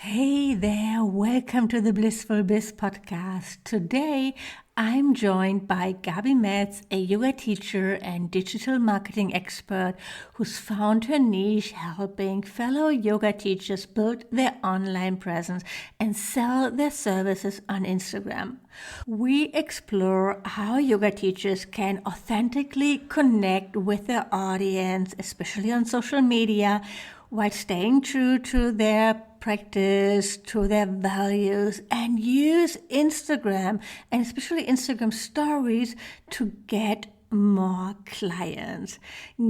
Hey there, welcome to the Blissful Biz podcast. Today I'm joined by Gabi Metz, a yoga teacher and digital marketing expert who's found her niche helping fellow yoga teachers build their online presence and sell their services on Instagram. We explore how yoga teachers can authentically connect with their audience, especially on social media, while staying true to their practice, to their values, and use Instagram and especially Instagram stories to get more clients.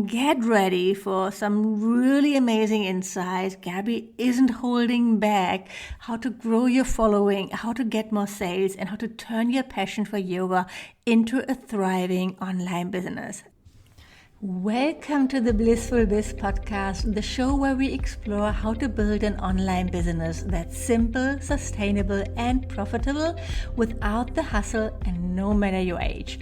Get ready for some really amazing insights. Gabi isn't holding back how to grow your following, how to get more sales, and how to turn your passion for yoga into a thriving online business. Welcome to the Blissful Biz podcast, the show where we explore how to build an online business that's simple, sustainable, and profitable without the hustle and no matter your age.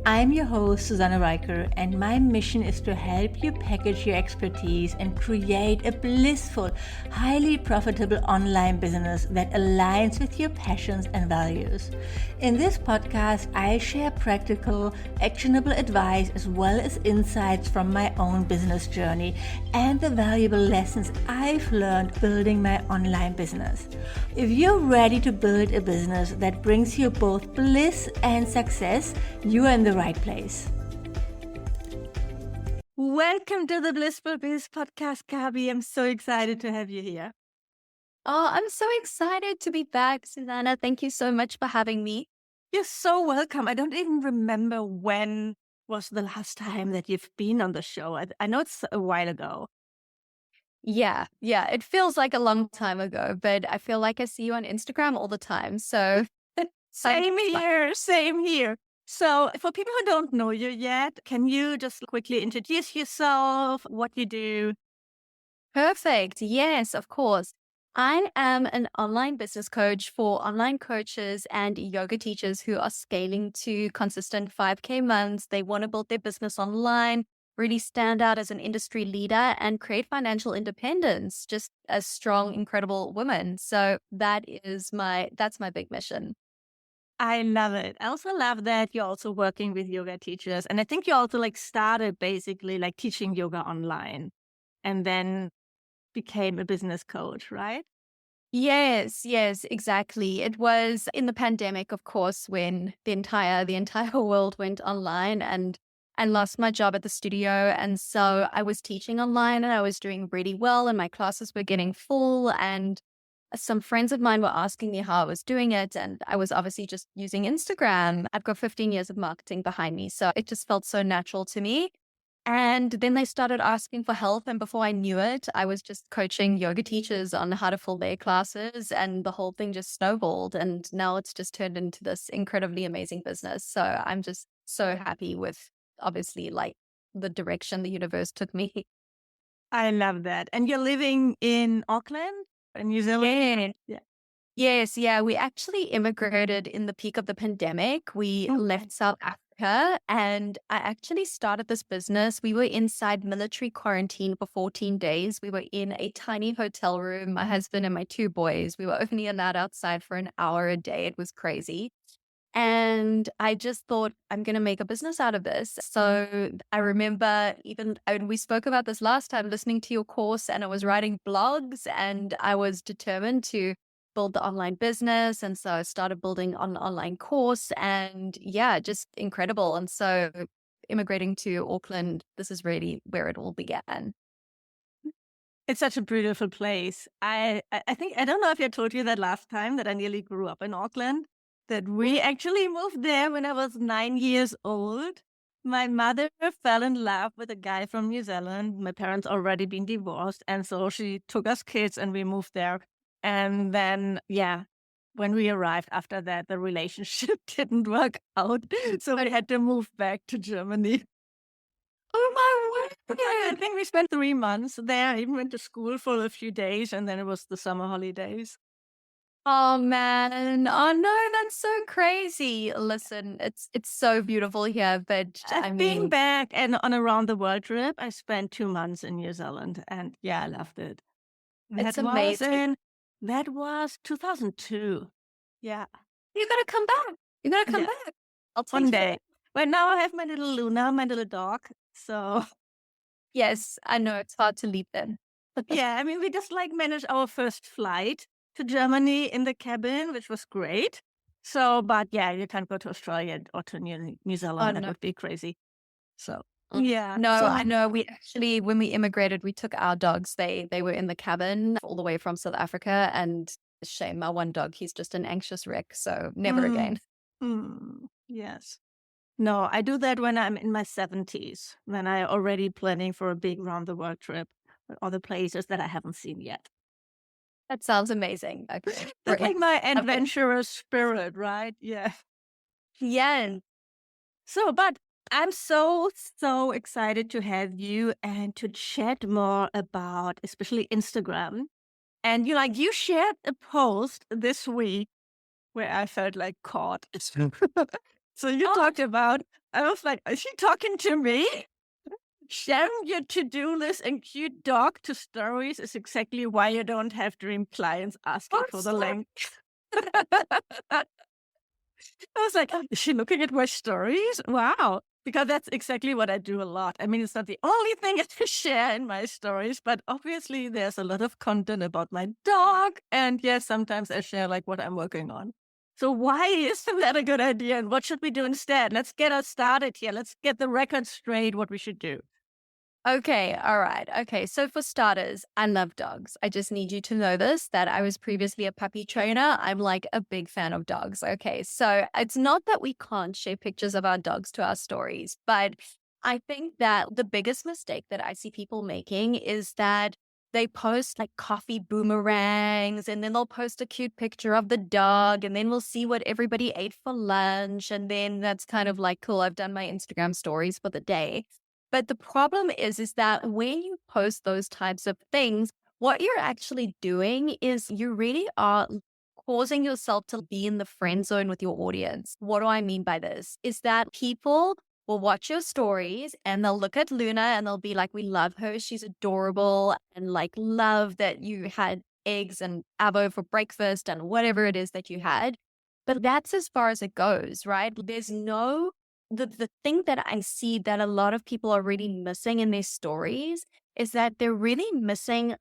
I'm your host, Susanne Reicher, and my mission is to help you package your expertise and create a blissful, highly profitable online business that aligns with your passions and values. In this podcast, I share practical, actionable advice as well as insights from my own business journey and the valuable lessons I've learned building my online business. If you're ready to build a business that brings you both bliss and success, you are in the right place. Welcome to the Blissful Biz podcast, Gabi. I'm so excited to have you here. Oh, I'm so excited to be back, Susanna. Thank you so much for having me. You're so welcome. I don't even remember when was the last time that you've been on the show. I know it's a while ago. Yeah, it feels like a long time ago, but I feel like I see you on Instagram all the time. So Same here. So for people who don't know you yet, can you just quickly introduce yourself, what you do? Perfect. Yes, of course. I am an online business coach for online coaches and yoga teachers who are scaling to consistent 5K months. They want to build their business online, really stand out as an industry leader and create financial independence, just a strong, incredible woman. So that's my big mission. I love it. I also love that you're also working with yoga teachers. And I think you also started basically teaching yoga online and then became a business coach, right? Yes, exactly. It was in the pandemic, of course, when the entire world went online and I lost my job at the studio. And so I was teaching online and I was doing really well and my classes were getting full. And some friends of mine were asking me how I was doing it. And I was obviously just using Instagram. I've got 15 years of marketing behind me. So it just felt so natural to me. And then they started asking for help. And before I knew it, I was just coaching yoga teachers on how to fill their classes. And the whole thing just snowballed. And now it's just turned into this incredibly amazing business. So I'm just so happy with obviously the direction the universe took me. I love that. And you're living in Auckland, in New Zealand? Yeah. Yes, we actually immigrated in the peak of the pandemic. We Okay. left South Africa and I actually started this business. We were inside military quarantine for 14 days. We were in a tiny hotel room, my husband and my two boys. We were only allowed outside for an hour a day. It was crazy. And I just thought, I'm going to make a business out of this. So I remember we spoke about this last time, listening to your course, and I was writing blogs and I was determined to build the online business. And so I started building an online course and just incredible. And so immigrating to Auckland, this is really where it all began. It's such a beautiful place. I think, I don't know if I told you that last time that I nearly grew up in Auckland, that we actually moved there when I was 9 years old. My mother fell in love with a guy from New Zealand. My parents already been divorced. And so she took us kids and we moved there. And then, when we arrived after that, the relationship didn't work out. So we had to move back to Germany. Oh my word. I think we spent 3 months there. I even went to school for a few days and then it was the summer holidays. Oh man. Oh no, that's so crazy. Listen, it's so beautiful here, but I Being mean, back and on a round the world trip, I spent 2 months in New Zealand and I loved it. it's That was amazing. That was 2002. Yeah. You gotta come back. You gotta come Yeah. back. I'll One take you. day. But now I have my little Luna, my little dog. So Yes, I know it's hard to leave them. yeah, I mean, we just like managed our first flight to Germany in the cabin, which was great. So, but yeah, you can't go to Australia or to New Oh Zealand. That no. would be crazy. So Mm. yeah. No, I So know. We actually, when we immigrated, we took our dogs. They were in the cabin all the way from South Africa, and shame, my one dog, he's just an anxious wreck. So never mm, again. yes. No, I do that when I'm in my 70s, when I already planning for a big round the world trip with other places that I haven't seen yet. That sounds amazing. Okay, That's like great. my Okay. adventurous spirit, right? Yeah. Yeah. So, but I'm so excited to have you and to chat more about especially Instagram. And you shared a post this week where I felt like caught. So you Oh, talked about, I was like, is she talking to me? Sharing your to-do list and cute dog to stories is exactly why you don't have dream clients asking for the stop. link. I was like, is she looking at my stories? Wow. Because that's exactly what I do a lot. I mean, it's not the only thing I share in my stories, but obviously there's a lot of content about my dog. And yes, sometimes I share like what I'm working on. So why isn't that a good idea? And what should we do instead? Let's get us started here. Let's get the record straight what we should do. Okay, all right. Okay, so for starters, I love dogs. I just need you to know this, that I was previously a puppy trainer. I'm like a big fan of dogs. Okay, so it's not that we can't share pictures of our dogs to our stories, but I think that the biggest mistake that I see people making is that they post like coffee boomerangs and then they'll post a cute picture of the dog and then we'll see what everybody ate for lunch. And then that's kind of like, cool, I've done my Instagram stories for the day. But the problem is that when you post those types of things, what you're actually doing is you really are causing yourself to be in the friend zone with your audience. What do I mean by this? Is that people will watch your stories and they'll look at Luna and they'll be like, we love her. She's adorable and like love that you had eggs and avo for breakfast and whatever it is that you had. But that's as far as it goes, right? There's no the thing that I see that a lot of people are really missing in their stories is that they're really missing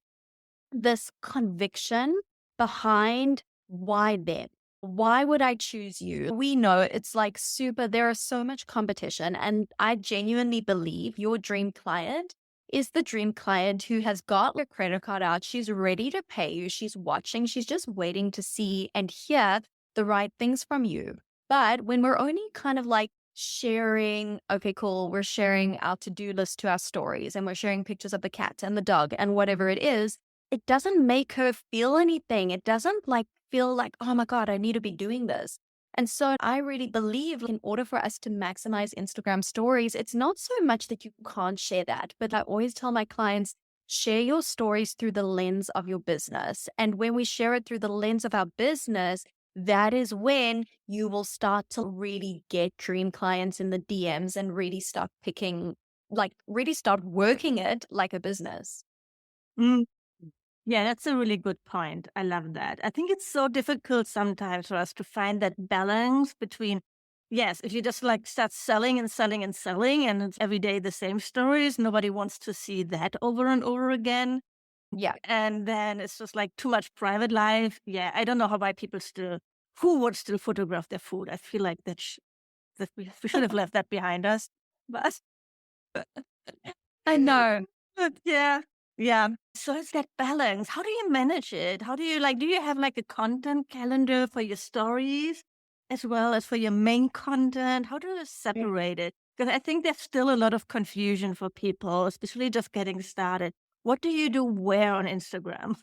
this conviction behind why them. Why would I choose you? We know it's like there is so much competition. And I genuinely believe your dream client is the dream client who has got your credit card out. She's ready to pay you. She's watching. She's just waiting to see and hear the right things from you. But when we're only kind of like sharing, okay, cool, we're sharing our to-do list to our stories and we're sharing pictures of the cat and the dog and whatever it is, it doesn't make her feel anything. It doesn't like feel like, oh my God, I need to be doing this. And so I really believe in order for us to maximize Instagram stories, it's not so much that you can't share that, but I always tell my clients, share your stories through the lens of your business. And when we share it through the lens of our business, that is when you will start to really get dream clients in the DMs and really start really start working it like a business. Mm. Yeah, that's a really good point. I love that. I think it's so difficult sometimes for us to find that balance between, yes, if you just like start selling and selling and selling and it's every day the same stories, nobody wants to see that over and over again. Yeah. And then it's just like too much private life. Yeah, I don't know why people who would still photograph their food. I feel like that we should have left that behind us. But I know. But yeah, yeah. So it's that balance. How do you manage it? How do you do you have like a content calendar for your stories as well as for your main content? How do you separate it? Because I think there's still a lot of confusion for people, especially just getting started. What do you do where on Instagram?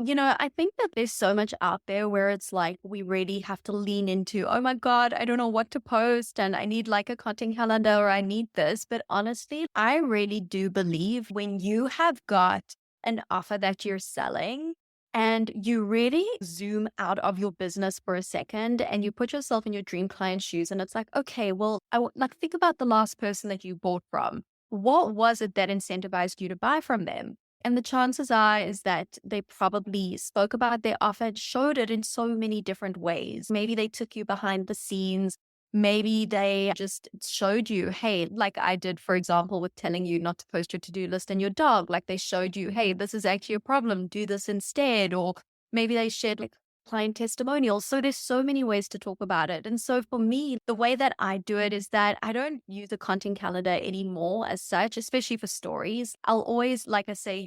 I think that there's so much out there where it's like we really have to lean into, oh my God, I don't know what to post and I need like a content calendar or I need this. But honestly, I really do believe when you have got an offer that you're selling and you really zoom out of your business for a second and you put yourself in your dream client's shoes and it's like, okay, well, like think about the last person that you bought from. What was it that incentivized you to buy from them? And the chances are is that they probably spoke about their offer and showed it in so many different ways. Maybe they took you behind the scenes. Maybe they just showed you, hey, like I did, for example, with telling you not to post your to-do list and your dog. Like they showed you, hey, this is actually a problem. Do this instead. Or maybe they shared like client testimonials. So there's so many ways to talk about it. And so for me, the way that I do it is that I don't use a content calendar anymore as such, especially for stories. I'll always, like I say,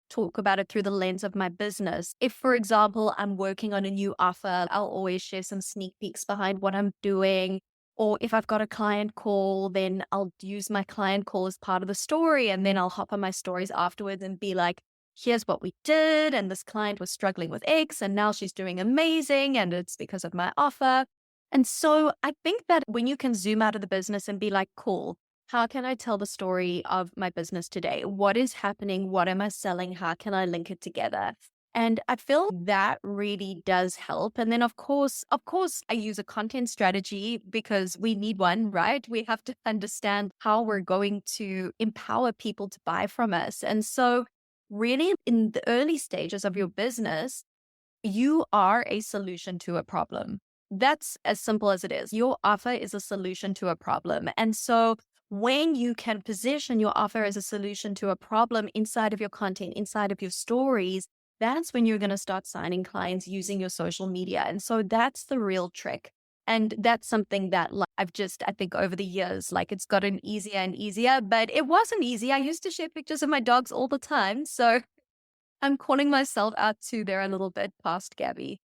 talk about it through the lens of my business. If, for example, I'm working on a new offer, I'll always share some sneak peeks behind what I'm doing. Or if I've got a client call, then I'll use my client call as part of the story. And then I'll hop on my stories afterwards and be like, here's what we did. And this client was struggling with X and now she's doing amazing. And it's because of my offer. And so I think that when you can zoom out of the business and be like, cool, how can I tell the story of my business today? What is happening? What am I selling? How can I link it together? And I feel that really does help. And then of course, I use a content strategy because we need one, right? We have to understand how we're going to empower people to buy from us. And so really in the early stages of your business, you are a solution to a problem. That's as simple as it is. Your offer is a solution to a problem. And so when you can position your offer as a solution to a problem inside of your content, inside of your stories, that's when you're going to start signing clients using your social media. And so that's the real trick. And that's something that I think over the years, it's gotten easier and easier, but it wasn't easy. I used to share pictures of my dogs all the time. So I'm calling myself out too there a little bit past Gabi.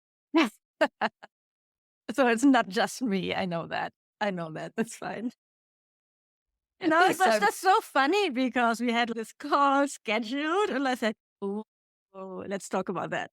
So it's not just me. I know that. That's fine. No, it was just so funny because we had this call scheduled and I said, oh, let's talk about that.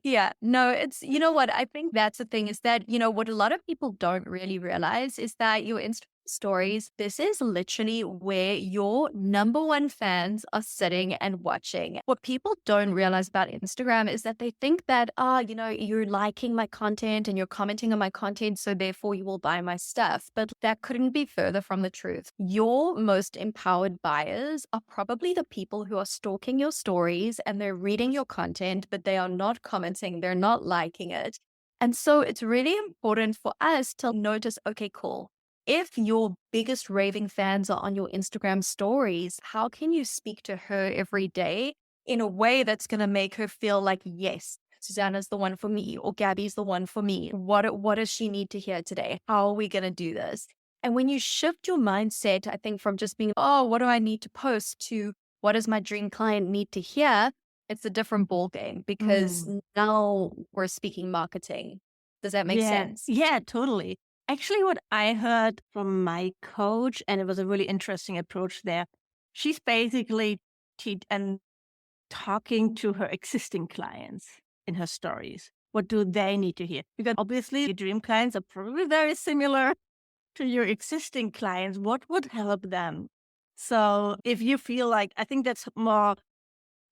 Yeah, no, you know what? I think that's the thing is that, what a lot of people don't really realize is that your Instagram stories, this is literally where your number one fans are sitting and watching. What people don't realize about Instagram is that they think that, you're liking my content and you're commenting on my content, so therefore you will buy my stuff. But that couldn't be further from the truth. Your most empowered buyers are probably the people who are stalking your stories and they're reading your content, but they are not commenting, they're not liking it. And so it's really important for us to notice, okay, cool. If your biggest raving fans are on your Instagram stories, how can you speak to her every day in a way that's going to make her feel like, yes, Susanna's the one for me, or Gabi's the one for me. What does she need to hear today? How are we going to do this? And when you shift your mindset, I think from just being, oh, what do I need to post to what does my dream client need to hear? It's a different ball game because now we're speaking marketing. Does that make sense? Yeah, totally. Actually, what I heard from my coach, and it was a really interesting approach there, she's basically talking to her existing clients in her stories. What do they need to hear? Because obviously your dream clients are probably very similar to your existing clients. What would help them? So if you feel like, I think that's more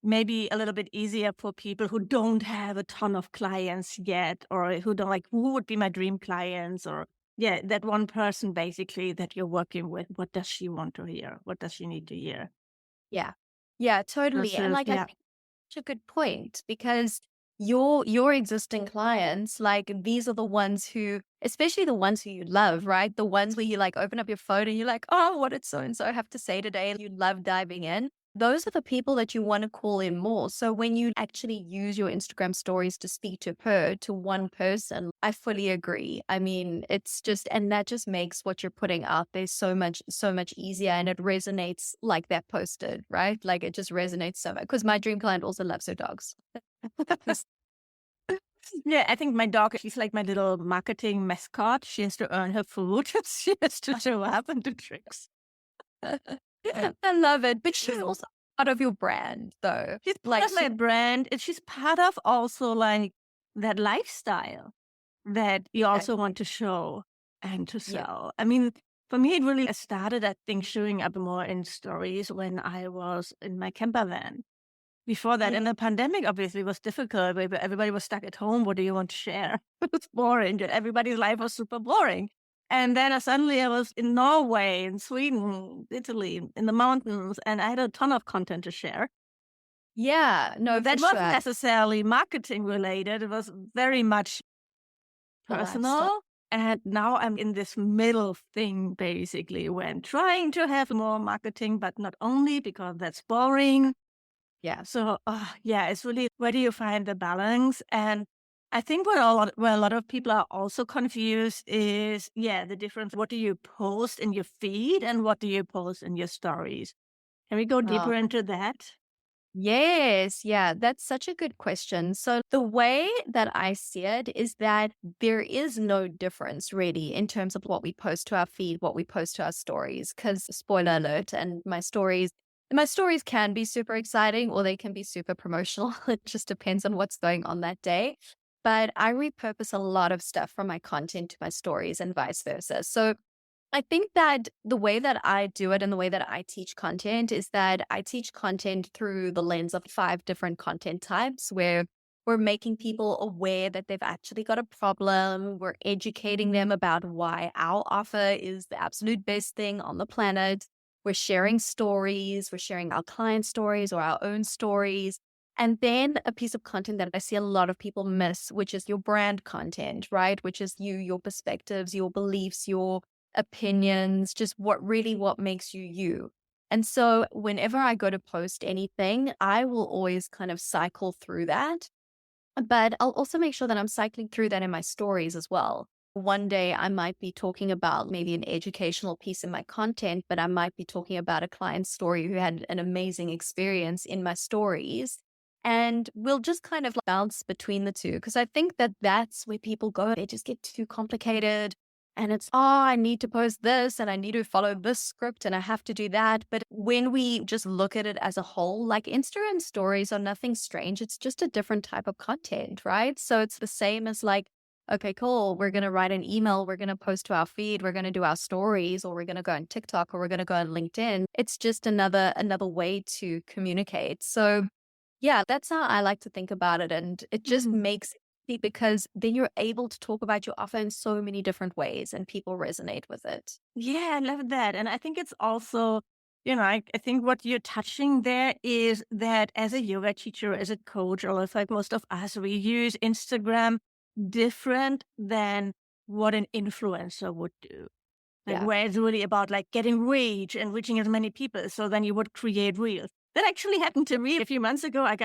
maybe a little bit easier for people who don't have a ton of clients yet, or who don't who would be my dream clients, or that one person basically that you're working with. What does she want to hear? What does she need to hear? Yeah, totally. And I think it's a good point because your existing clients, these are the ones who, especially the ones who you love, right? The ones where you open up your phone and you're like, oh, what did so-and-so have to say today? You love diving in. Those are the people that you want to call in more. So when you actually use your Instagram stories to speak to her, to one person, I fully agree. I mean, and that just makes what you're putting out there so much easier, and it resonates like that posted, right? It just resonates so much because my dream client also loves her dogs. Yeah, I think my dog, she's like my little marketing mascot. She has to earn her food. She has to show up and do tricks. I love it. But she's also part of your brand, though. She's part of my brand. And she's part of also that lifestyle that you also want to show and to sell. I mean, for me, it really started, I think, showing up more in stories when I was in my camper van. Before that, in the pandemic, obviously, was difficult. Everybody was stuck at home. What do you want to share? It was boring. Everybody's life was super boring. And then suddenly I was in Norway, in Sweden, Italy, in the mountains, and I had a ton of content to share. Yeah, no, for That wasn't sure. necessarily marketing related. It was very much A lifestyle. personal. And now I'm in this middle thing, basically, where I'm trying to have more marketing, but not only because that's boring. Yeah. So, yeah, it's really where do you find the balance? And I think where a lot of people are also confused is, the difference. What do you post in your feed and what do you post in your stories? Can we go Oh, deeper into that? yes. Yeah, that's such a good question. So, the way that I see it is that there is no difference really in terms of what we post to our feed, what we post to our stories. Because, spoiler alert, and my stories can be super exciting or they can be super promotional. It just depends on what's going on that day. But I repurpose a lot of stuff from my content to my stories and vice versa. So, I think that the way that I do it and the way that I teach content is that I teach content through the lens of 5 different content types where we're making people aware that they've actually got a problem. We're educating them about why our offer is the absolute best thing on the planet. We're sharing stories, we're sharing our client stories or our own stories. And then a piece of content that I see a lot of people miss, which is your brand content, right? Which is you, your perspectives, your beliefs, your opinions, just what makes you you. And so whenever I go to post anything, I will always kind of cycle through that. But I'll also make sure that I'm cycling through that in my stories as well. One day I might be talking about maybe an educational piece in my content, but I might be talking about a client story who had an amazing experience in my stories. And we'll just kind of bounce between the two because I think that that's where people go. They just get too complicated. And it's, I need to post this and I need to follow this script and I have to do that. But when we just look at it as a whole, like Instagram stories are nothing strange. It's just a different type of content, right? So it's the same as like, okay, cool. We're going to write an email. We're going to post to our feed. We're going to do our stories, or we're going to go on TikTok, or we're going to go on LinkedIn. It's just another way to communicate. So yeah, that's how I like to think about it. And it just makes it because then you're able to talk about your offer in so many different ways and people resonate with it. Yeah, I love that. And I think it's also, I think what you're touching there is that as a yoga teacher, as a coach, or it's like most of us, we use Instagram different than what an influencer would do. Like Yeah. where it's really about like getting reach and reaching as many people. So then you would create reels. That actually happened to me a few months ago. I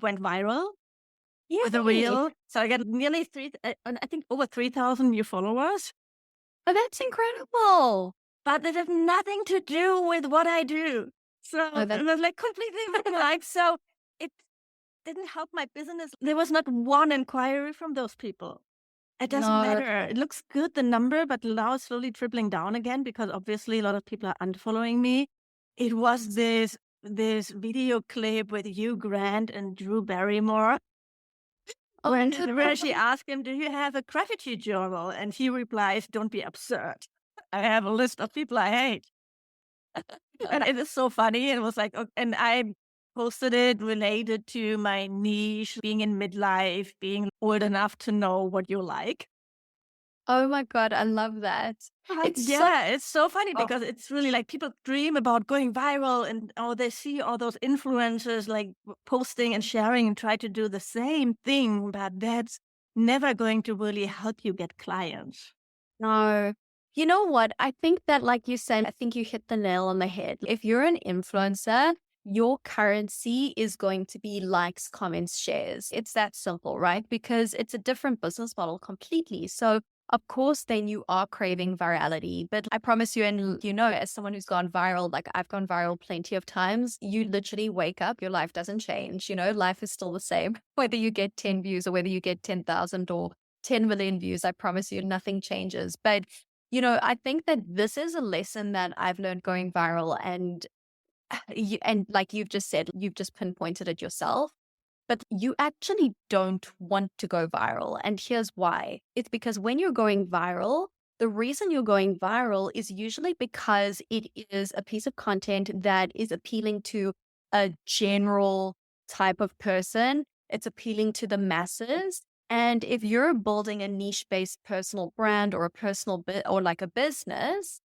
went viral with a Yay. reel. So I got nearly I think over 3,000 new followers. Oh, that's incredible. But it has nothing to do with what I do. Oh, So it that was like completely my life. So it didn't help my business. There was not one inquiry from those people. It doesn't no. matter. It looks good, the number, but now it's slowly tripling down again because obviously a lot of people are unfollowing me. It was this video clip with Hugh Grant and Drew Barrymore Oh, where she asked him, "Do you have a gratitude journal?" And he replies, "Don't be absurd. I have a list of people I hate." And it is so funny. It was like, and I posted it related to my niche, being in midlife, being old enough to know what you like. oh my God, I love that. It's so Yeah, it's so funny oh, because it's really like people dream about going viral and they see all those influencers like posting and sharing and try to do the same thing, but that's never going to really help you get clients. no. You know what? I think that, like you said, I think you hit the nail on the head. If you're an influencer, your currency is going to be likes, comments, shares. It's that simple, right? Because it's a different business model completely. So, of course, then you are craving virality. But I promise you, and as someone who's gone viral, like I've gone viral plenty of times, you literally wake up, your life doesn't change. Life is still the same, whether you get 10 views or whether you get 10,000 or 10 million views. I promise you, nothing changes. But I think that this is a lesson that I've learned going viral and like you've just said, you've just pinpointed it yourself, but you actually don't want to go viral. And here's why. It's because when you're going viral, the reason you're going viral is usually because it is a piece of content that is appealing to a general type of person. It's appealing to the masses. And if you're building a niche-based personal brand or a personal or like a business,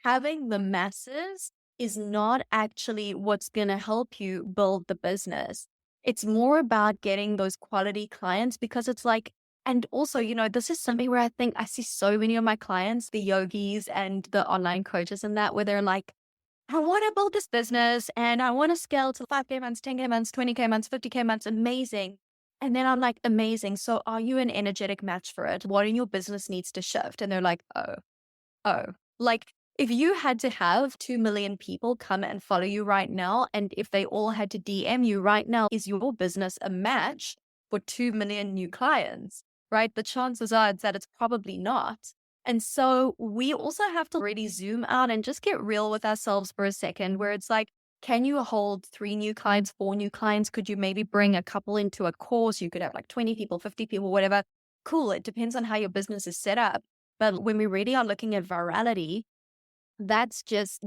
having the masses is not actually what's going to help you build the business. It's more about getting those quality clients, because it's like, and also, this is something where I think I see so many of my clients, the yogis and the online coaches and that, where they're like, I want to build this business and I want to scale to 5K months, 10K months, 20K months, 50K months. Amazing. And then I'm like, amazing. So are you an energetic match for it? What in your business needs to shift? And they're like, oh, like if you had to have 2 million people come and follow you right now, and if they all had to DM you right now, is your business a match for 2 million new clients, right? The chances are that it's probably not. And so we also have to really zoom out and just get real with ourselves for a second, where it's like, can you hold 3 new clients, 4 new clients? Could you maybe bring a couple into a course? You could have like 20 people, 50 people, whatever. Cool. It depends on how your business is set up. But when we really are looking at virality, that's just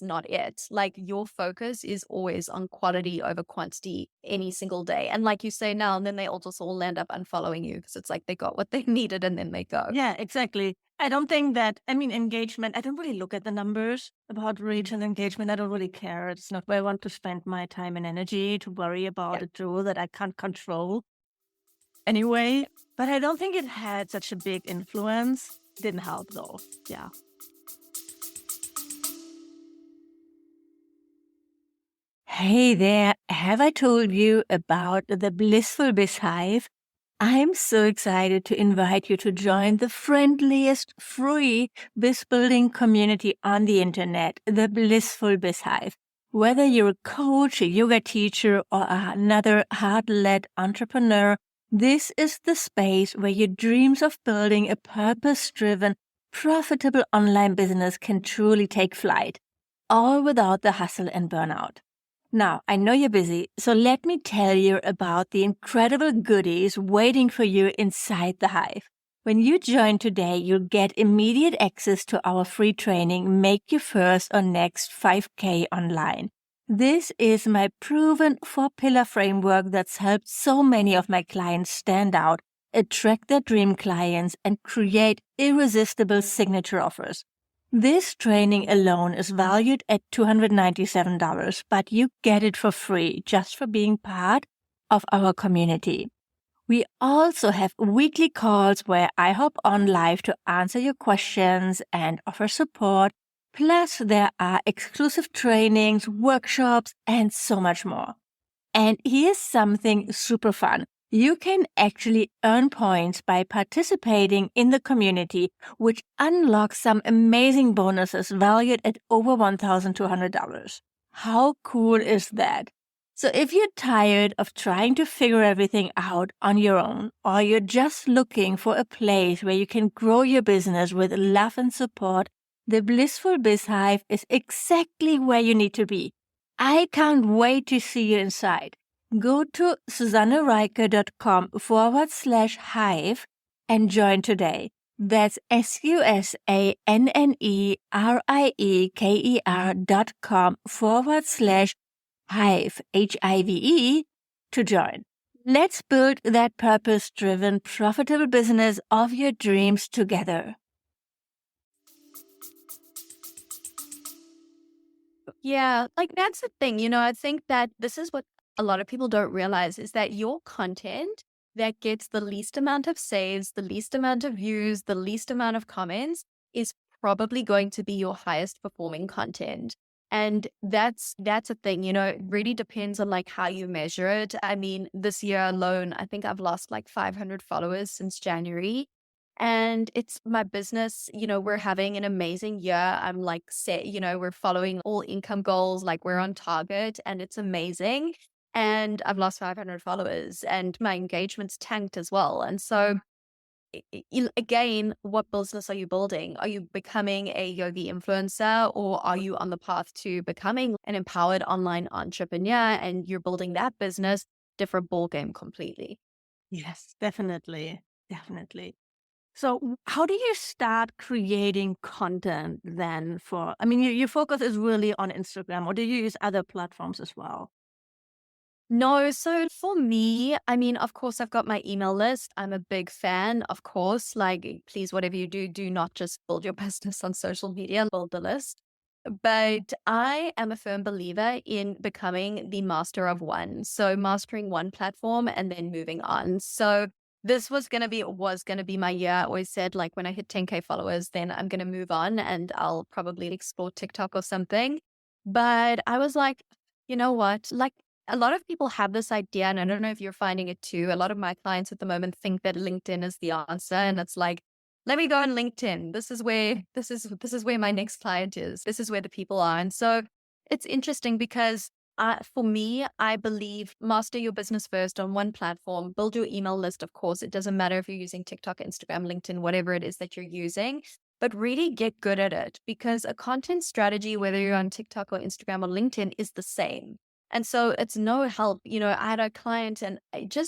not it. Like your focus is always on quality over quantity any single day. And like you say now, and then they all just all end up unfollowing you because it's like they got what they needed and then they go. Yeah, exactly. I don't think that, engagement, I don't really look at the numbers about reach and engagement. I don't really care. It's not where I want to spend my time and energy to worry about a tool that I can't control anyway. But I don't think it had such a big influence. Didn't help though. Yeah. Hey there, have I told you about the Blissful Biz Hive? I'm so excited to invite you to join the friendliest free biz building community on the internet, the Blissful Biz Hive. Whether you're a coach, a yoga teacher, or another heart-led entrepreneur, this is the space where your dreams of building a purpose-driven, profitable online business can truly take flight, all without the hustle and burnout. Now, I know you're busy, so let me tell you about the incredible goodies waiting for you inside the Hive. When you join today, you'll get immediate access to our free training, Make Your First or Next 5K Online. This is my proven 4-pillar framework that's helped so many of my clients stand out, attract their dream clients, and create irresistible signature offers. This training alone is valued at $297, but you get it for free just for being part of our community. We also have weekly calls where I hop on live to answer your questions and offer support. Plus, there are exclusive trainings, workshops, and so much more. And here's something super fun. You can actually earn points by participating in the community, which unlocks some amazing bonuses valued at over $1,200. How cool is that? So if you're tired of trying to figure everything out on your own, or you're just looking for a place where you can grow your business with love and support, the Blissful Biz Hive is exactly where you need to be. I can't wait to see you inside. Go to susannereiker.com/hive and join today. That's SUSANNERIKER.com/hive, HIVE, to join. Let's build that purpose-driven, profitable business of your dreams together. Yeah, like that's the thing, I think that this is what a lot of people don't realize, is that your content that gets the least amount of saves, the least amount of views, the least amount of comments is probably going to be your highest performing content. And that's a thing, it really depends on like how you measure it. I mean, this year alone, I think I've lost like 500 followers since January. And it's my business, we're having an amazing year. I'm like set, we're following all income goals, like we're on target and it's amazing. And I've lost 500 followers and my engagement's tanked as well. And so again, what business are you building? Are you becoming a yogi influencer, or are you on the path to becoming an empowered online entrepreneur and you're building that business? Different ballgame completely. Yes, definitely. Definitely. So how do you start creating content then your focus is really on Instagram, or do you use other platforms as well? No, so for me, I mean, of course, I've got my email list. I'm a big fan, of course. Like, please, whatever you do, do not just build your business on social media, build the list. But I am a firm believer in becoming the master of one. So mastering one platform and then moving on. So this was gonna be my year. I always said, like, when I hit 10K followers, then I'm gonna move on and I'll probably explore TikTok or something. But I was like, you know what? Like, a lot of people have this idea, and I don't know if you're finding it too. A lot of my clients at the moment think that LinkedIn is the answer, and it's like, let me go on LinkedIn. This is where my next client is. This is where the people are. And so it's interesting because for me, I believe master your business first on one platform, build your email list. Of course, it doesn't matter if you're using TikTok, Instagram, LinkedIn, whatever it is that you're using, but really get good at it, because a content strategy, whether you're on TikTok or Instagram or LinkedIn, is the same. And so it's no help. I had a client and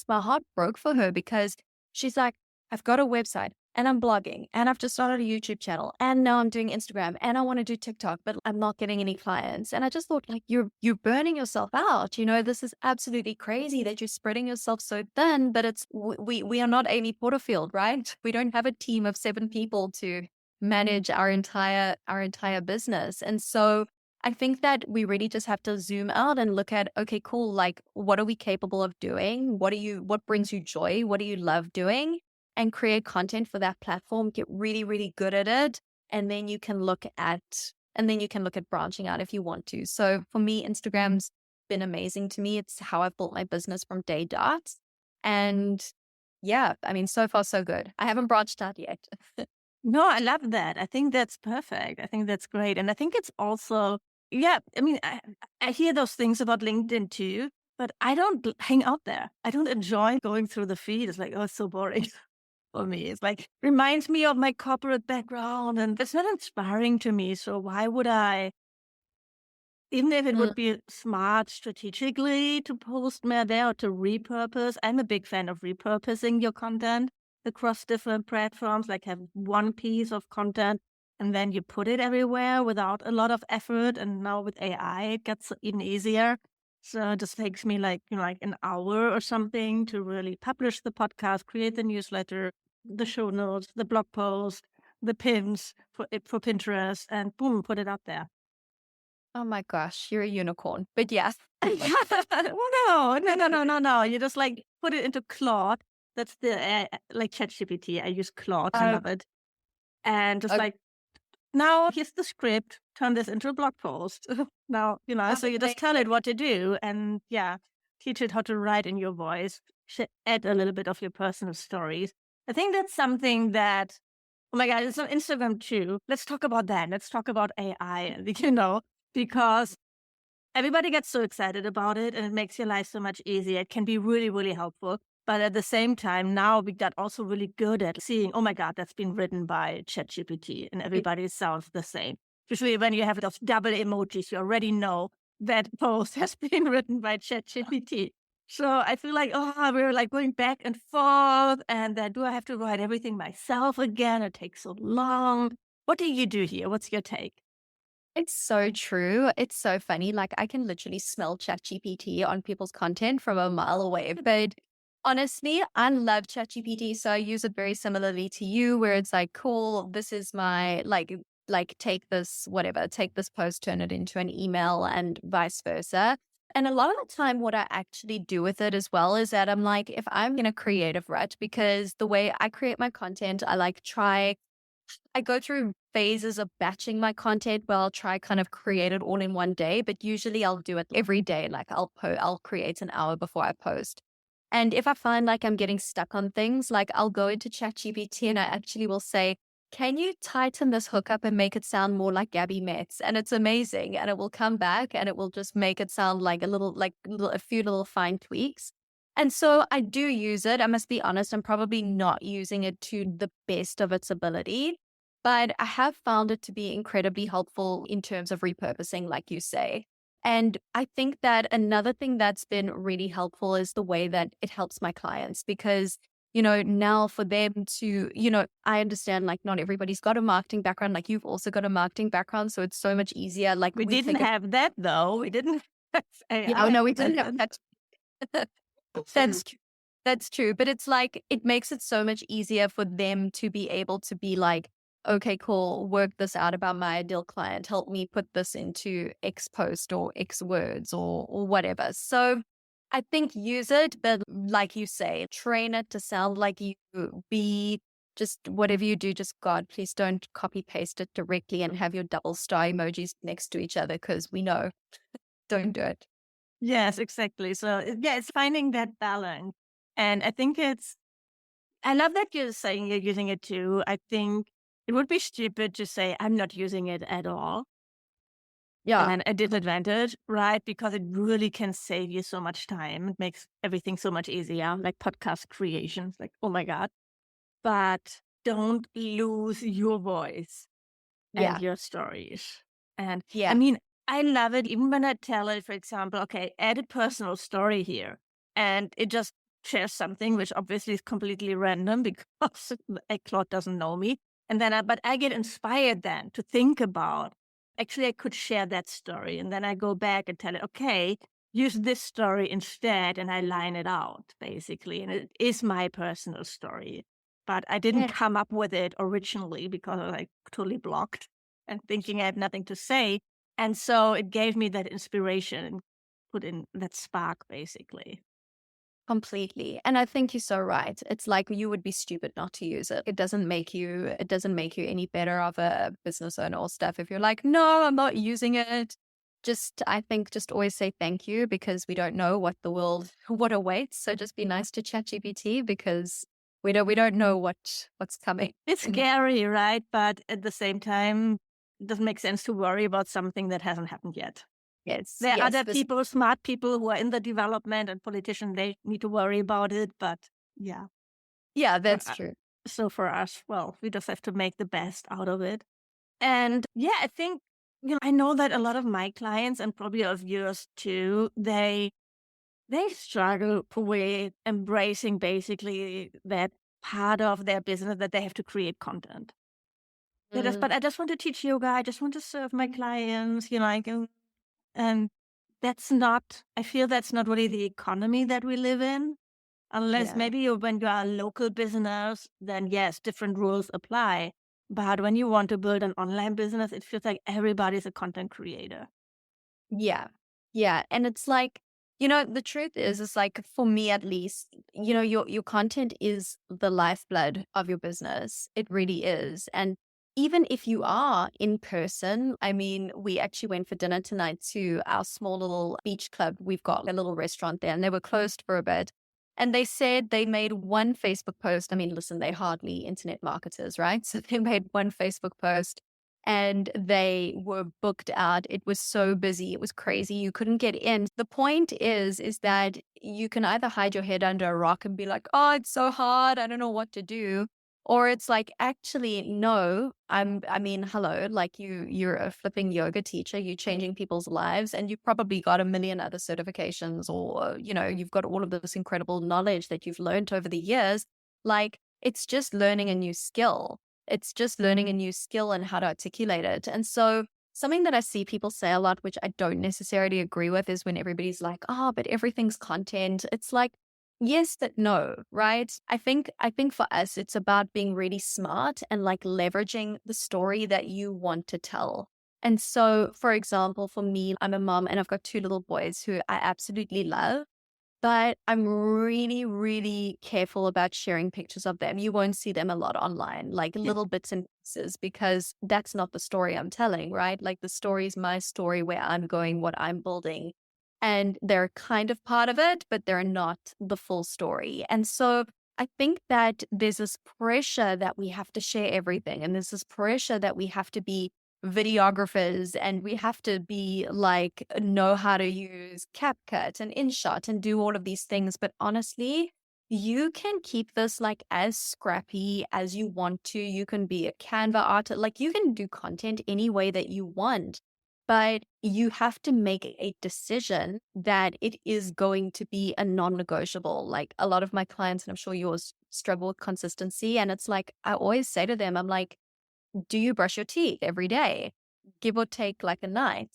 my heart broke for her because she's like, I've got a website and I'm blogging and I've just started a YouTube channel and now I'm doing Instagram and I want to do TikTok, but I'm not getting any clients. And I just thought, like, you're burning yourself out. This is absolutely crazy that you're spreading yourself so thin, but we are not Amy Porterfield, right? We don't have a team of 7 people to manage our entire business. And so I think that we really just have to zoom out and look at, okay, cool. Like, what are we capable of doing? What brings you joy? What do you love doing? And create content for that platform, get really, really good at it. And then you can look at branching out if you want to. So for me, Instagram's been amazing to me. It's how I've built my business from day dot. And yeah, I mean, so far so good. I haven't branched out yet. No, I love that. I think that's perfect. I think that's great. And I think it's also, yeah, I mean, I hear those things about LinkedIn too, but I don't hang out there. I don't enjoy going through the feed. It's like, oh, it's so boring for me. It's like, reminds me of my corporate background and it's not inspiring to me. So why would I, even if it would be smart strategically to post more there or to repurpose? I'm a big fan of repurposing your content across different platforms, like have one piece of content and then you put it everywhere without a lot of effort. And now with AI, it gets even easier. So it just takes me like an hour or something to really publish the podcast, create the newsletter, the show notes, the blog post, the pins for Pinterest, and boom, put it out there. Oh my gosh, you're a unicorn. But yes. Well, no. You just like put it into Claude. That's the like ChatGPT. I use Claude. I love it. And just like, now here's the script. Turn this into a blog post. Now, so you just tell it what to do and teach it how to write in your voice. Add a little bit of your personal stories. I think that's something that, oh my God, it's on Instagram too. Let's talk about that. Let's talk about AI, because everybody gets so excited about it and it makes your life so much easier. It can be really, really helpful. But at the same time, now we got also really good at seeing, oh my God, that's been written by ChatGPT and everybody sounds the same. Especially when you have those double emojis, you already know that post has been written by ChatGPT. So I feel like, we're like going back and forth and do I have to write everything myself again? It takes so long. What do you do here? What's your take? It's so true. It's so funny. Like, I can literally smell ChatGPT on people's content from a mile away. But honestly, I love ChatGPT. So I use it very similarly to you, where it's like, cool, this is my take this post, turn it into an email and vice versa. And a lot of the time, what I actually do with it as well is that I'm like, if I'm in a creative rut, because the way I create my content, I go through phases of batching my content where I'll try kind of create it all in one day, but usually I'll do it every day. Like I'll create an hour before I post. And if I find like I'm getting stuck on things, like I'll go into ChatGPT and I actually will say, can you tighten this hookup and make it sound more like Gabi Metz? And it's amazing. And it will come back and it will just make it sound like a few little fine tweaks. And so I do use it. I must be honest, I'm probably not using it to the best of its ability, but I have found it to be incredibly helpful in terms of repurposing, like you say. And I think that another thing that's been really helpful is the way that it helps my clients, because now for them to, I understand like not everybody's got a marketing background. Like you've also got a marketing background. So it's so much easier. Like we didn't have that though. We didn't. No, we didn't have that. That's true. That's true. But it's like, it makes it so much easier for them to be able to be like, okay, cool, work this out about my ideal client. Help me put this into X post or X words or whatever. So I think use it, but like you say, train it to sound like you. Be just whatever you do, just God, please don't copy paste it directly and have your double star emojis next to each other, because we know. Don't do it. Yes, exactly. So yeah, it's finding that balance. And I think I love that you're saying you're using it too. I think it would be stupid to say I'm not using it at all Yeah. and a disadvantage, right? Because it really can save you so much time. It makes everything so much easier, like podcast creations, like, oh my God. But don't lose your voice Yeah. and your stories. And I Yeah. mean, I love it even when I tell it, for example, okay, add a personal story here. And it just shares something which obviously is completely random because Claude doesn't know me. And then, but I get inspired then to think about, actually, I could share that story. And then I go back and tell it, okay, use this story instead. And I line it out basically. And it is my personal story. But I didn't Yeah. come up with it originally because I was like totally blocked and thinking I have nothing to say. And so it gave me that inspiration and put in that spark, basically. Completely. And I think you're so right. It's like you would be stupid not to use it. It doesn't make you any better of a business owner or stuff if you're like, no, I'm not using it. I think just always say thank you, because we don't know what the world what awaits. So just be nice to ChatGPT, because we don't know what's coming. It's scary, right? But at the same time, it doesn't make sense to worry about something that hasn't happened yet. Yes. There are Yes. other people, smart people who are in the development and politicians, they need to worry about it. But yeah. Yeah, For that's u- true. So for us, well, we just have to make the best out of it. And yeah, I think, I know that a lot of my clients and probably of yours too, they struggle with embracing basically that part of their business that they have to create content. But I just want to teach yoga. I just want to serve my clients, and that's not, I feel that's not really the economy that we live in. Unless Yeah. maybe when you are a local business, then yes, different rules apply. But when you want to build an online business, it feels like everybody's a content creator. Yeah. Yeah. And it's like, the truth is, it's like, for me at least, your content is the lifeblood of your business. It really is. And even if you are in person, I mean, we actually went for dinner tonight to our small little beach club. We've got a little restaurant there, and they were closed for a bit. And they said they made one Facebook post. I mean, listen, they're hardly internet marketers, right? So they made one Facebook post and they were booked out. It was so busy. It was crazy. You couldn't get in. The point is that you can either hide your head under a rock and be like, oh, it's so hard. I don't know what to do. Or it's like, actually, no, I mean, hello, like you're a flipping yoga teacher, you're changing people's lives, and you've probably got a million other certifications, or, you've got all of this incredible knowledge that you've learned over the years. Like, it's just learning a new skill. It's just learning a new skill and how to articulate it. And so something that I see people say a lot, which I don't necessarily agree with, is when everybody's like, oh, but everything's content. It's like, yes, but no, right? I think for us, it's about being really smart and like leveraging the story that you want to tell. And so, for example, for me, I'm a mom and I've got two little boys who I absolutely love. But I'm really, really careful about sharing pictures of them. You won't see them a lot online, like little bits and pieces, because that's not the story I'm telling, right? Like, the story is my story, where I'm going, what I'm building. And they're kind of part of it, but they're not the full story. And so I think that there's this pressure that we have to share everything. And there's this pressure that we have to be videographers, and we have to be like, know how to use CapCut and InShot and do all of these things. But honestly, you can keep this like as scrappy as you want to. You can be a Canva artist, like you can do content any way that you want, but you have to make a decision that it is going to be a non-negotiable. Like, a lot of my clients, and I'm sure yours, struggle with consistency. And it's like, I always say to them, I'm like, do you brush your teeth every day? Give or take like a night.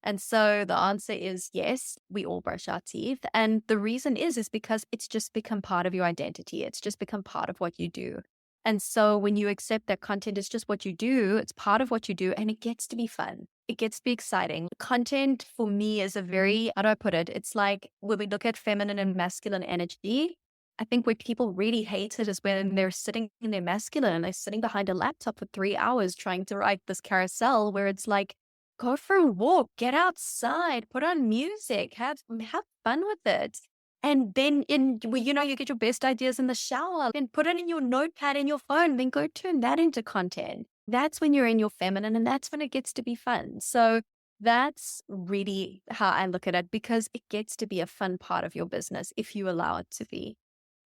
And so the answer is yes, we all brush our teeth. And the reason is because it's just become part of your identity. It's just become part of what you do. And so when you accept that content is just what you do, it's part of what you do, and it gets to be fun. It gets to be exciting. Content for me is a very, how do I put it? It's like when we look at feminine and masculine energy, I think where people really hate it is when they're sitting in their masculine, they're sitting behind a laptop for 3 hours trying to write this carousel where it's like, go for a walk, get outside, put on music, have fun with it. And then you get your best ideas in the shower and put it in your notepad in your phone, then go turn that into content. That's when you're in your feminine, and that's when it gets to be fun. So that's really how I look at it, because it gets to be a fun part of your business if you allow it to be.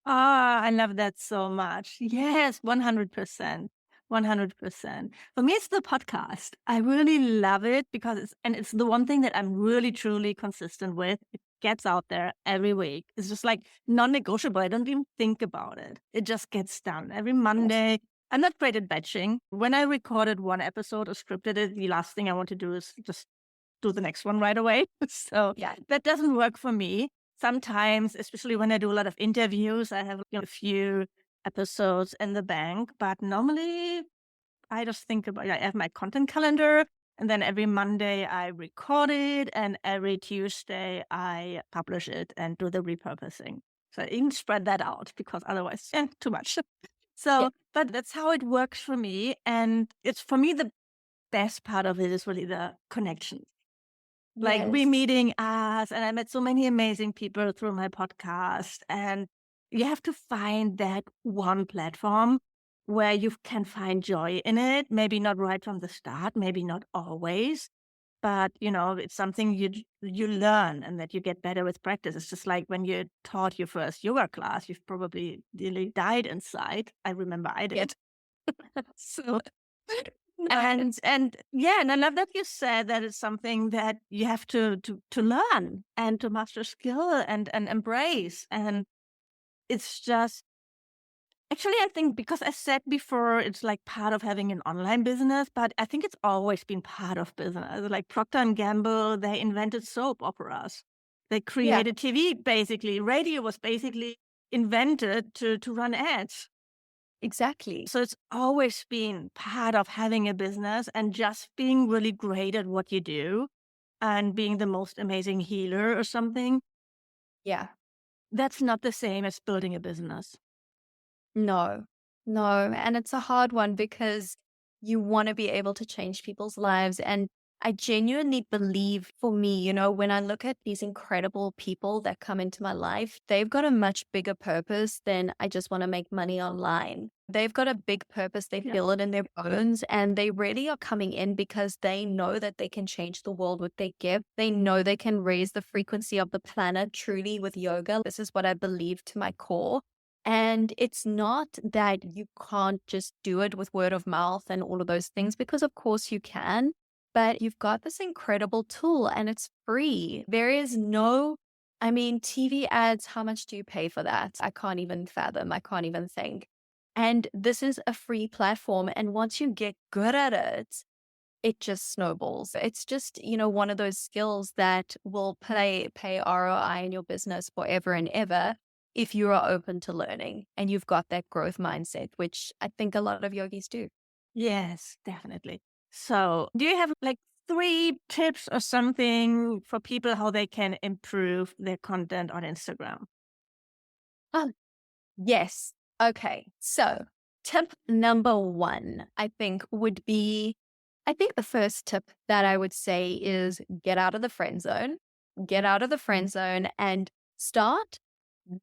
Ah, I love that so much. Yes, 100%. 100%. For me, it's the podcast. I really love it because it's the one thing that I'm really, truly consistent with. It gets out there every week. It's just like non-negotiable. I don't even think about it. It just gets done every Monday. I'm not great at batching. When I recorded one episode or scripted it, the last thing I want to do is just do the next one right away. So Yeah. that doesn't work for me. Sometimes, especially when I do a lot of interviews, I have a few episodes in the bank. But normally, I just think about, I have my content calendar, and then every Monday I record it, and every Tuesday I publish it and do the repurposing. So I even spread that out because otherwise, too much. So, Yeah. but that's how it works for me. And it's, for me, the best part of it is really the connection. Like Yes. re-meeting us, and I met so many amazing people through my podcast. And you have to find that one platform where you can find joy in it. Maybe not right from the start, maybe not always, but it's something you learn and that you get better with practice. It's just like when you taught your first yoga class, you've probably nearly died inside. I remember I did. So. And yeah, and I love that you said that it's something that you have to learn and to master skill and embrace. And it's just, actually, I think, because I said before, it's like part of having an online business, but I think it's always been part of business. Like Procter and Gamble, they invented soap operas. They created TV, basically. Radio was basically invented to run ads. Exactly. So it's always been part of having a business and just being really great at what you do and being the most amazing healer or something. Yeah. That's not the same as building a business. No. And it's a hard one because you want to be able to change people's lives. And I genuinely believe, for me, when I look at these incredible people that come into my life, they've got a much bigger purpose than I just want to make money online. They've got a big purpose. They feel it in their bones, and they really are coming in because they know that they can change the world with their gift. They know they can raise the frequency of the planet truly with yoga. This is what I believe to my core. And it's not that you can't just do it with word of mouth and all of those things, because of course you can. But you've got this incredible tool and it's free. There is no, TV ads, how much do you pay for that? I can't even fathom. I can't even think. And this is a free platform. And once you get good at it, it just snowballs. It's just, one of those skills that will pay ROI in your business forever and ever if you are open to learning and you've got that growth mindset, which I think a lot of yogis do. Yes, definitely. So do you have like 3 tips or something for people how they can improve their content on Instagram? Oh, yes. Okay. So tip number 1, I think the first tip that I would say is get out of the friend zone. Get out of the friend zone and start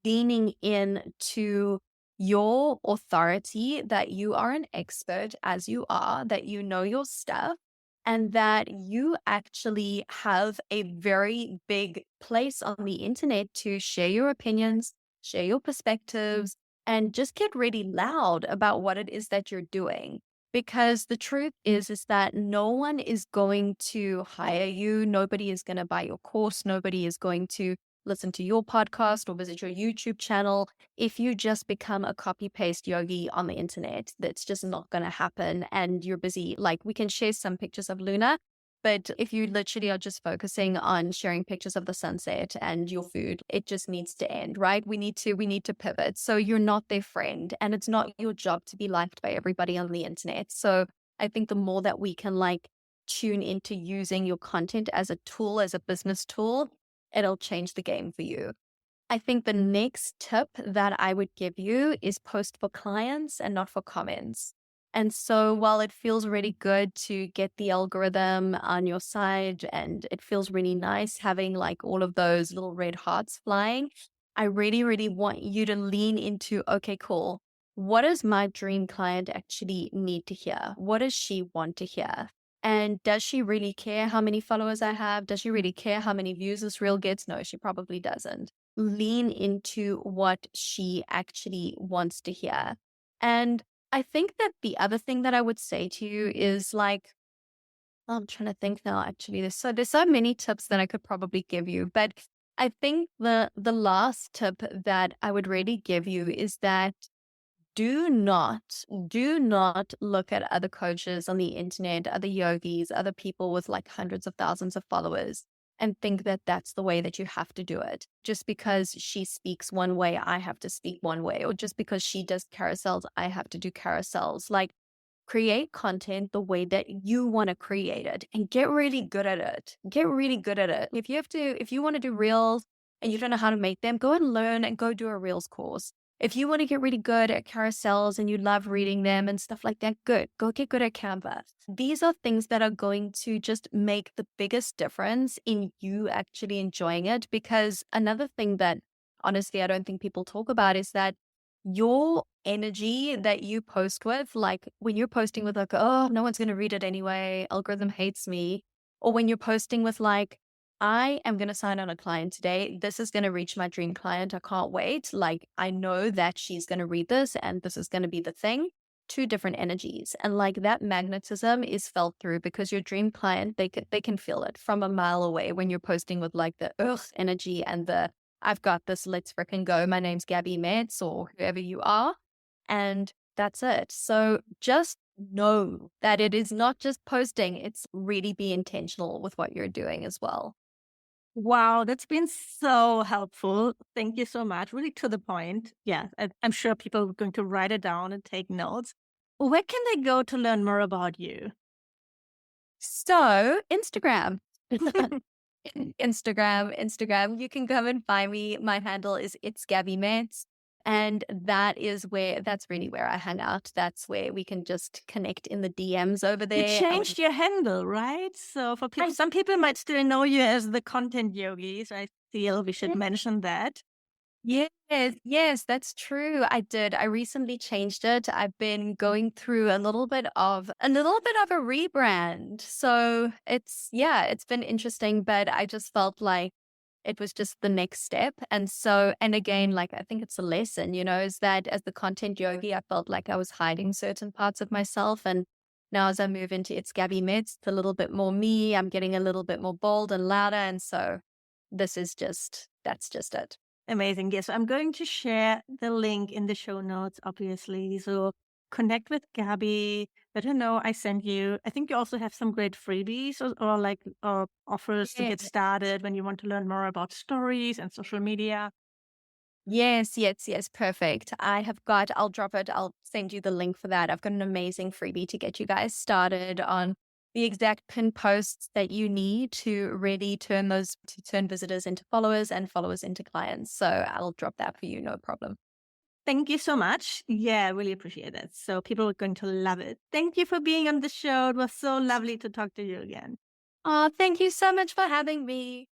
leaning in to your authority, that you are an expert as you are, that you know your stuff, and that you actually have a very big place on the internet to share your opinions, share your perspectives, and just get really loud about what it is that you're doing. Because the truth is that no one is going to hire you. Nobody is going to buy your course. Nobody is going to listen to your podcast or visit your YouTube channel if you just become a copy-paste yogi on the internet. That's just not going to happen. And you're busy. Like, we can share some pictures of Luna, But if you literally are just focusing on sharing pictures of the sunset and your food, it just needs to end, right? We need to pivot. So you're not their friend, and it's not your job to be liked by everybody on the internet. So I think the more that we can like tune into using your content as a tool, as a business tool, it'll change the game for you. I think the next tip that I would give you is post for clients and not for comments. And so while it feels really good to get the algorithm on your side and it feels really nice having like all of those little red hearts flying, I really, really want you to lean into, okay, cool. What does my dream client actually need to hear? What does she want to hear? And does she really care how many followers I have? Does she really care how many views this reel gets? No, she probably doesn't. Lean into what she actually wants to hear. And I think that the other thing that I would say to you is like, I'm trying to think now, actually, there's so many tips that I could probably give you, but I think the last tip that I would really give you is that do not look at other coaches on the internet, other yogis, other people with like hundreds of thousands of followers and think that that's the way that you have to do it. Just because she speaks one way, I have to speak one way. Or just because she does carousels, I have to do carousels. Like, create content the way that you want to create it and get really good at it. Get really good at it. If you want to do reels and you don't know how to make them, go and learn and go do a reels course. If you want to get really good at carousels and you love reading them and stuff like that, good. Go get good at Canva. These are things that are going to just make the biggest difference in you actually enjoying it. Because another thing that honestly I don't think people talk about is that your energy that you post with, like when you're posting with like, oh, no one's going to read it anyway, algorithm hates me. Or when you're posting with like, I am going to sign on a client today. This is going to reach my dream client. I can't wait. Like, I know that she's going to read this and this is going to be the thing. Two different energies. And like that magnetism is felt through because your dream client, they can feel it from a mile away when you're posting with like the energy and the I've got this, let's frickin' go. My name's Gabi Metz or whoever you are. And that's it. So just know that it is not just posting. It's really be intentional with what you're doing as well. Wow, that's been so helpful. Thank you so much. Really to the point. Yeah, I'm sure people are going to write it down and take notes. Where can they go to learn more about you? So Instagram. Instagram. You can come and find me. My handle is It's Gabi Metz. And that's really where I hang out. That's where we can just connect in the DMs over there. You changed your handle, right? So for people, some people might still know you as the content yogis. I feel we should mention that. Yes, that's true. I did. I recently changed it. I've been going through a little bit of a rebrand. So it's been interesting, but I just felt like it was just the next step. And again, like, I think it's a lesson, is that as the content yogi, I felt like I was hiding certain parts of myself. And now as I move into It's Gabi Metz, it's a little bit more me. I'm getting a little bit more bold and louder. And so that's just it. Amazing. Yes, I'm going to share the link in the show notes, obviously. So connect with Gabi. Let her know I sent you. I think you also have some great freebies or offers to get started when you want to learn more about stories and social media. Yes. Perfect. I'll drop it. I'll send you the link for that. I've got an amazing freebie to get you guys started on the exact pin posts that you need to really turn visitors into followers and followers into clients. So I'll drop that for you. No problem. Thank you so much. Yeah, I really appreciate it. So people are going to love it. Thank you for being on the show. It was so lovely to talk to you again. Oh, thank you so much for having me.